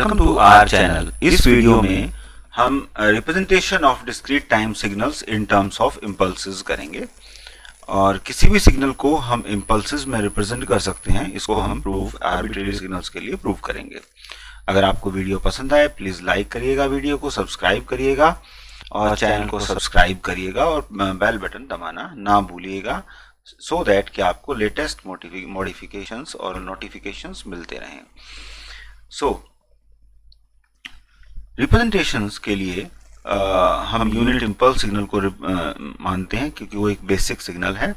Welcome to our channel. इस video में हम representation of discrete time signals in terms of impulses करेंगे और किसी भी सिग्नल को हम इम्पल्सेस में रिप्रेजेंट कर सकते हैं। इसको हम प्रूफ आर्बिट्रेरी सिग्नल्स के लिए प्रूव करेंगे। अगर आपको वीडियो पसंद आए प्लीज लाइक करिएगा, वीडियो को सब्सक्राइब करिएगा और चैनल को सब्सक्राइब करिएगा और बेल बटन दबाना ना भूलिएगा सो दैट कि आपको लेटेस्ट मॉडिफिकेशंस और नोटिफिकेशंस मिलते रहें। रिप्रेजेंटेशंस के लिए हम यूनिट इम्पल्स सिग्नल को मानते हैं क्योंकि वो एक बेसिक सिग्नल है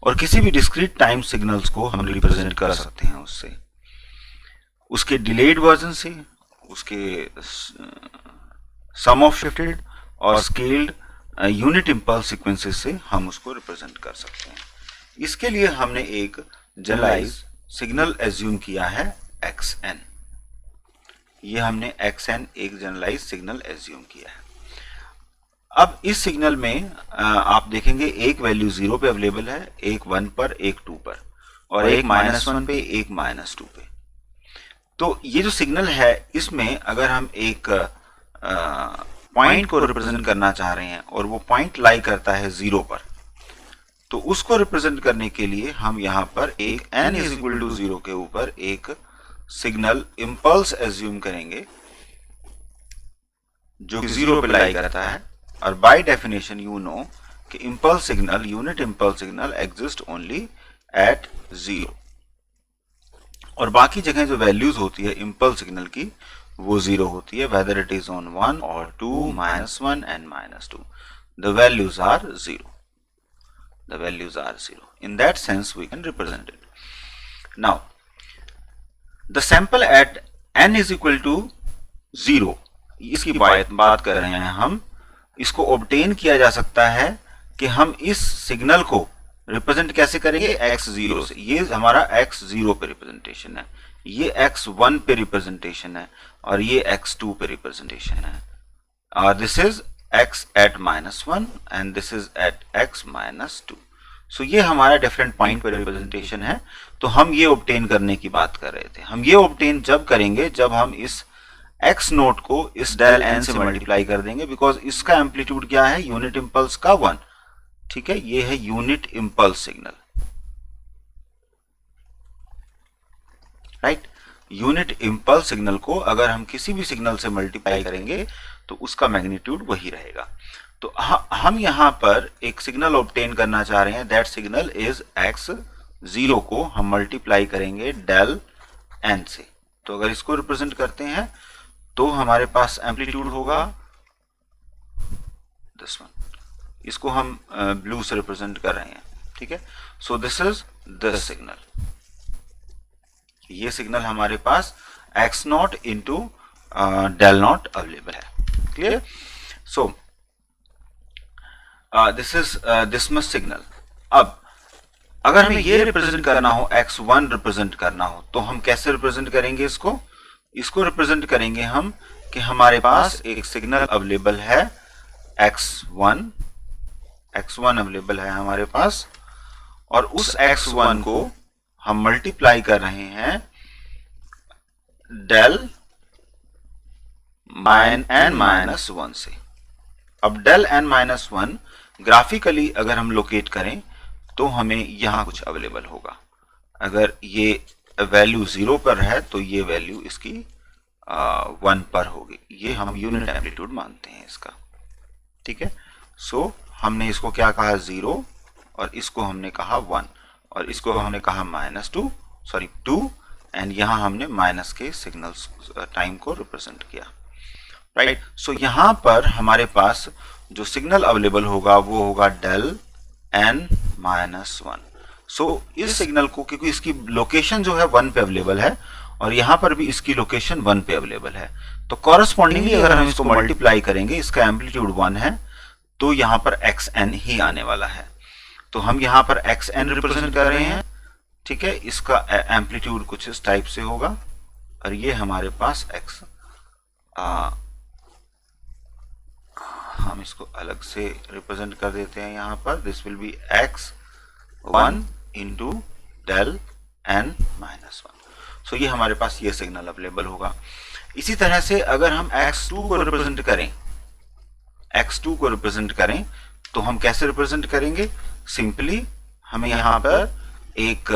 और किसी भी डिस्क्रीट टाइम सिग्नल्स को हम रिप्रेजेंट कर सकते हैं उससे, उसके डिलेड वर्जन से, उसके सम ऑफ शिफ्टेड और स्केल्ड यूनिट इम्पल्स सीक्वेंसेस से हम उसको रिप्रेजेंट कर सकते हैं। इसके लिए हमने एक जनरलाइज सिग्नल एज्यूम किया है xn। ये हमने xn एक जनरलाइज सिग्नल एज्यूम किया है। अब इस सिग्नल में आप देखेंगे एक वैल्यू 0 पे अवेलेबल है, एक 1 पर, एक 2 पर और एक -1 पे, एक -2 पे। तो ये जो सिग्नल है इसमें अगर हम एक पॉइंट को रिप्रेजेंट करना चाह रहे हैं और वो पॉइंट लाई करता है 0 पर, तो उसको रिप्रेजेंट करने के लिए हम यहाँ पर एक n = 0 के ऊपर एक सिग्नल इम्पल्स एज्यूम करेंगे जो कि 0 पे लाई करता है। और बाय डेफिनेशन यू नो कि impulse signal, unit impulse signal exist only at 0 और बाकी जगह जो वैल्यूज होती है इम्पल्स सिग्नल की वो 0 होती है, वेदर इट इज ऑन 1 और 2, -1 and -2, the values are 0. The values are 0. In that sense we can represent it. Now the sample at n = 0, इसकी बात कर रहे हैं हम। इसको ऑब्टेन किया जा सकता है कि हम इस सिग्नल को रिप्रेजेंट कैसे करेंगे x0 से। ये हमारा x0 पे रिप्रेजेंटेशन है, ये x1 पे रिप्रेजेंटेशन है और ये x2 पे रिप्रेजेंटेशन है। और this is x at -1 and this is at x -2। सो ये हमारा डिफरेंट पॉइंट पे रिप्रेजेंटेशन है। तो हम ये ऑब्टेन करने की बात कर रहे थे। हम ये ऑब्टेन जब करेंगे जब हम इस x नोट को इस डेल n से मल्टीप्लाई कर देंगे, बिकॉज इसका एम्पलीट्यूड क्या है यूनिट इम्पल्स का 1। ठीक है, ये है unit impulse signal, right. Unit impulse signal को अगर हम किसी भी सिग्नल से मल्टीप्लाई करेंगे तो उसका मैग्नीट्यूड वही रहेगा। तो हम यहां पर एक सिग्नल ऑब्टेन करना चाह रहे हैं, दैट सिग्नल इज x0 को हम मल्टीप्लाई करेंगे डेल n से। तो अगर इसको रिप्रेजेंट करते हैं तो हमारे पास एम्पलीट्यूड होगा दिस वन, इसको हम ब्लू से रिप्रेजेंट कर रहे हैं। ठीक है, so this is this signal. ये सिग्नल हमारे पास x0 into del not available है। Clear? So this is this much signal. अब अगर हमें ये रिप्रेजेंट करना हो, x1 रिप्रेजेंट करना हो, तो हम कैसे रिप्रेजेंट करेंगे इसको? इसको रिप्रेजेंट करेंगे हम कि हमारे पास एक सिग्नल अवेलेबल है x1 अवेलेबल है हमारे पास और उस x1 को हम मल्टीप्लाई कर रहे हैं डेल n-1 से। अब डेल n-1 ग्राफिकली अगर हम लोकेट करें तो हमें यहां कुछ अवेलेबल होगा। अगर ये वैल्यू 0 पर है तो ये वैल्यू इसकी 1 पर होगी। ये हम यूनिट एम्पलीट्यूड मानते हैं इसका। ठीक है, सो हमने इसको क्या कहा 0 और इसको हमने कहा 1 और इसको हमने कहा -2 एंड यहां हमने माइनस के सिग्नल्स टाइम को रिप्रेजेंट किया, राइट। सो यहां पर हमारे पास जो सिग्नल अवेलेबल होगा वो होगा डेल n-1। सो इस सिग्नल को, क्योंकि इसकी लोकेशन जो है 1 पे अवेलेबल है और यहां पर भी इसकी लोकेशन 1 पे अवेलेबल है, तो कॉरस्पॉन्डिंगली अगर हम इसको मल्टीप्लाई करेंगे, इसका एम्पलीट्यूड 1 है तो यहां पर xn ही आने वाला है। तो हम यहां पर xn रिप्रेजेंट कर रहे हैं। ठीक है, इसका एम्पलीट्यूड कुछ इस टाइप से होगा और ये हमारे पास हम इसको अलग से रिप्रेजेंट कर देते हैं यहां पर। This will be x1 into del n-1। So ये हमारे पास ये सिग्नल अवेलेबल होगा। इसी तरह से अगर हम x2 को रिप्रेजेंट करें, x2 को रिप्रेजेंट करें तो हम कैसे रिप्रेजेंट करेंगे? सिंपली हमें यहां पर एक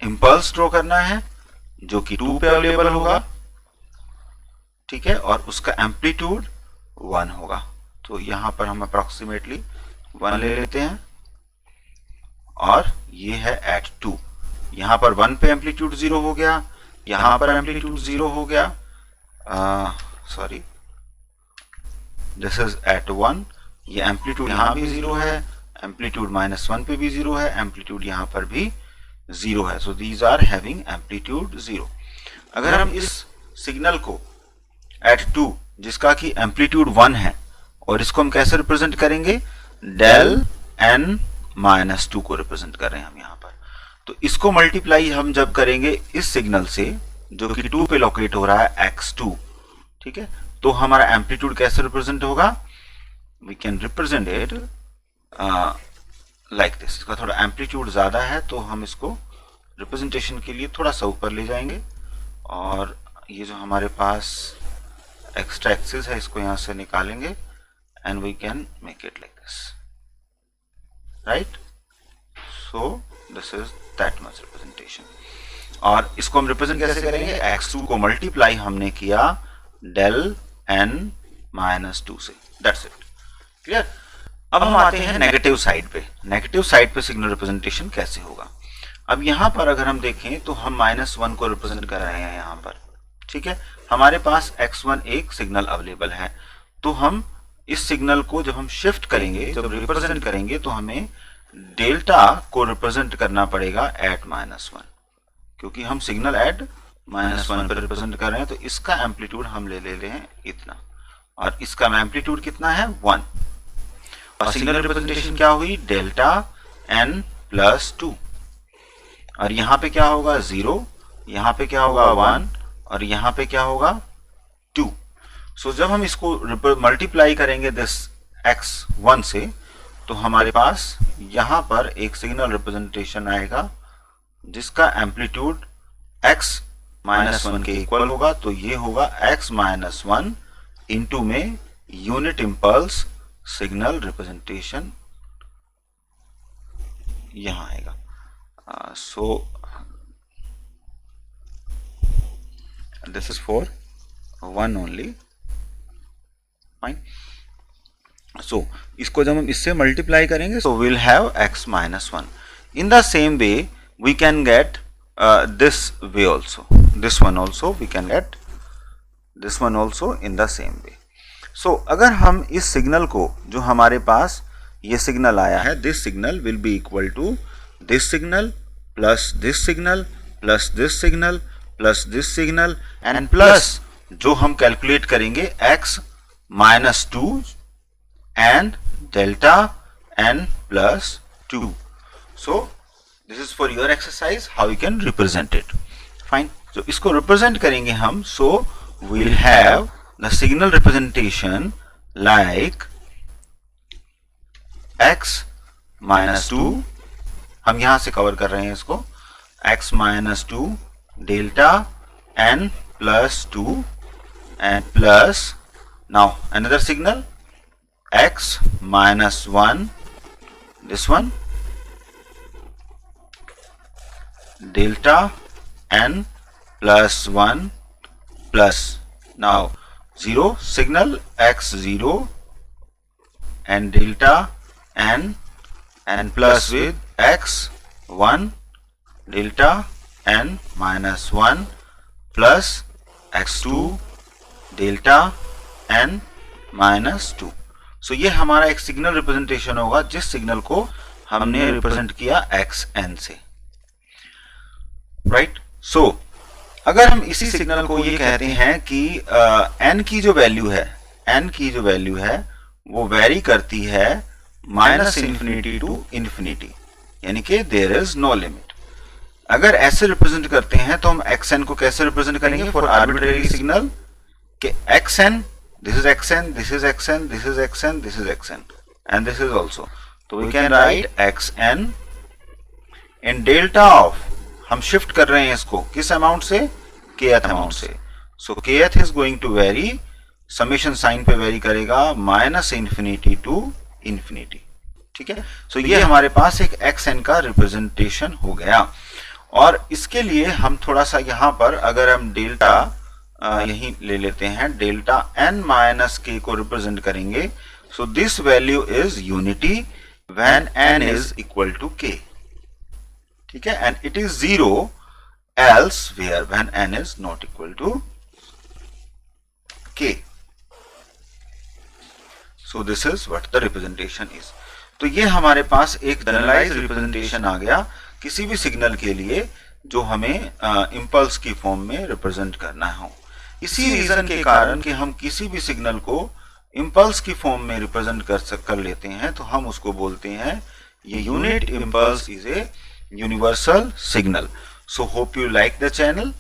इंपल्स ड्रॉ करना है जो कि 2 पे अवेलेबल होगा, ठीक है, और उसका एम्पलीट्यूड 1 होगा। तो यहां पर हम अप्रोक्सीमेटली 1 ले लेते हैं और ये है एट 2। यहां पर 1 पे एम्पलीट्यूड 0 हो गया, यहां पर एम्पलीट्यूड 0 हो गया, सॉरी दिस इज एट 1। ये एम्पलीट्यूड यहां भी 0 है, एम्पलीट्यूड -1 पे भी 0 है, एम्पलीट्यूड यहां पर भी 0 है। So these are having amplitude 0। अगर हम इस सिग्नल को एट 2 जिसका कि एम्पलीट्यूड 1 है, और इसको हम कैसे रिप्रेजेंट करेंगे? डेल n -2 को रिप्रेजेंट कर रहे हैं हम यहां पर। तो इसको मल्टीप्लाई हम जब करेंगे इस सिग्नल से जो कि 2 पे लोकेट हो रहा है x2, ठीक है, तो हमारा एम्पलीट्यूड कैसे रिप्रेजेंट होगा? We can represent it like this. इसका थोड़ा एम्पलीट्यूड ज्यादा है तो हम इसको रिप्रेजेंटेशन के लिए थोड़ा सा ऊपर ले जाएंगे, और ये जो हमारे पास एक्स्ट्रा एक्सिस है इसको यहां से निकालेंगे and we can make it like this, right? So this is that much representation. और इसको हम रिप्रेजेंट कैसे करेंगे? x2 को मल्टीप्लाई हमने किया डेल n -2 से, दैट्स इट, क्लियर? अब हम आते हैं नेगेटिव साइड पे। नेगेटिव साइड पे सिग्नल रिप्रेजेंटेशन कैसे होगा? अब यहां पर अगर हम देखें तो हम -1 को रिप्रेजेंट कर रहे हैं यहां पर, ठीक है, हमारे पास x1 एक सिग्नल अवेलेबल है। तो हम इस सिग्नल को जब हम शिफ्ट करेंगे, जब रिप्रेजेंट करेंगे, तो हमें डेल्टा को रिप्रेजेंट करना पड़ेगा एट -1, क्योंकि हम सिग्नल एट -1 पर रिप्रेजेंट कर रहे हैं। तो इसका एम्पलीट्यूड हम ले रहे हैं इतना, और इसका एम्पलीट्यूड कितना है? 1। और सिग्नल रिप्रेजेंटेशन क्या हुई? Delta n +2। और यहां पे क्या होगा? 0, यहां पे क्या होगा? 1, और यहां पे क्या होगा? 2। सो जब हम इसको मल्टीप्लाई करेंगे दिस x1 से, तो हमारे पास यहां पर एक सिग्नल रिप्रेजेंटेशन आएगा जिसका एम्पलीट्यूड x -1 के इक्वल होगा। तो ये होगा x -1 इंटू में यूनिट इंपल्स सिग्नल रिप्रेजेंटेशन यहां आएगा। So this is for 1 only, fine. So इसको जब हम इससे मल्टीप्लाई करेंगे so will have x -1। In the same way we can get this way also, this one also we can get this one also in the same way. So अगर हम इस signal को, जो हमारे पास ये सिग्नल आया है, this signal will be equal to this signal plus this signal plus this signal plus this signal and plus जो हम कैलकुलेट करेंगे x -2 and delta n plus 2. So this is for your exercise how you can represent it, fine. So इसको represent करेंगे हम, so we'll have the signal representation like x -2, हम यहां से cover कर रहे हैं इसको, x -2 delta n plus 2 and plus now another signal x -1, this one delta n plus 1 plus now 0 signal x0 and delta n and plus with x1 delta n minus 1 plus x2 delta n minus 2. So ये हमारा एक signal representation होगा जिस signal को हमने represent किया xn से, right. सो अगर हम इसी सिग्नल को ये कहते हैं कि n की जो वैल्यू है वो वेरी करती है -∞ टू इन्फिनिटी, यानी कि देयर इज नो लिमिट। अगर ऐसे रिप्रेजेंट करते हैं तो हम xn को कैसे रिप्रेजेंट करेंगे फॉर आर्बिट्रेरी सिग्नल कि xn, this is xn, this is xn, this is xn, this is xn and this is also, so we can write xn in delta of, हम shift कर रहे हैं इसको किस अमाउंट से, kth amount से। So kth is going to vary, summation sign पे vary करेगा माइनस इंफिनिटी टू इंफिनिटी, ठीक है। सो ये हमारे पास एक xn का रिप्रेजेंटेशन हो गया। और इसके लिए हम थोड़ा सा यहां पर अगर हम डेल्टा यही ले लेते हैं, डेल्टा n माइनस k को रिप्रेजेंट करेंगे। So this value is unity when n is equal to k, ठीक है, and it is 0 elsewhere when n is not equal to k. So this is what the representation is. तो ये हमारे पास एक generalise representation आ गया किसी भी signal के लिए जो हमें इम्पल्स की फॉर्म में रिप्रेजेंट करना हो। इसी रीजन के कारण कि हम किसी भी सिग्नल को इम्पल्स की फॉर्म में रिप्रेजेंट कर लेते हैं, तो हम उसको बोलते हैं ये unit impulse is a universal signal. So hope you like the channel,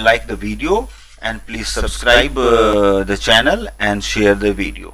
like the video, and please subscribe the channel and share the video.